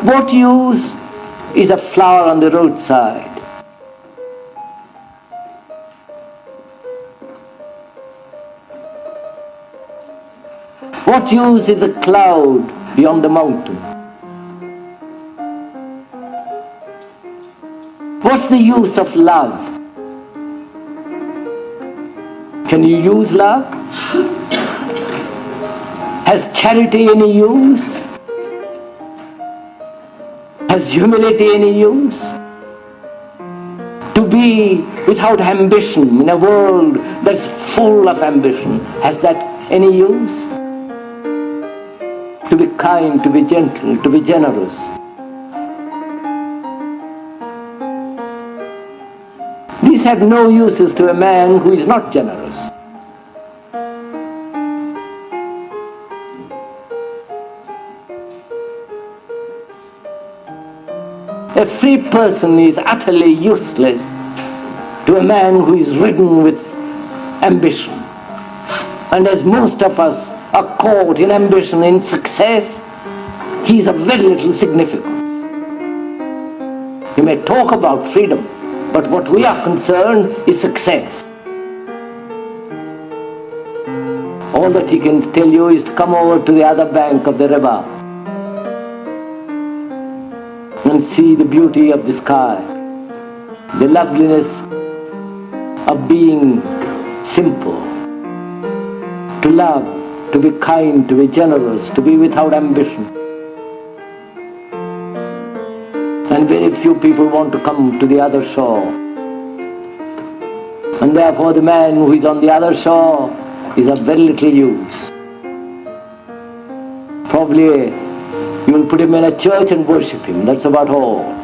What use is a flower on the roadside? What use is the cloud beyond the mountain? What's the use of love? Can you use love? Has charity any use? Has humility any use? To be without ambition in a world that's full of ambition, has that any use? To be kind, to be gentle, to be generous. These have no uses to a man who is not generous. A free person is utterly useless to a man who is ridden with ambition. And as most of us are caught in ambition, in success, he is of very little significance. He may talk about freedom, but what we are concerned is success. All that he can tell you is to come over to the other bank of the river and see the beauty of the sky, the loveliness of being simple, to love, to be kind, to be generous, to be without ambition. And very few people want to come to the other shore. And therefore the man who is on the other shore is of very little use. Probably you will put him in a church and worship him, that's about all.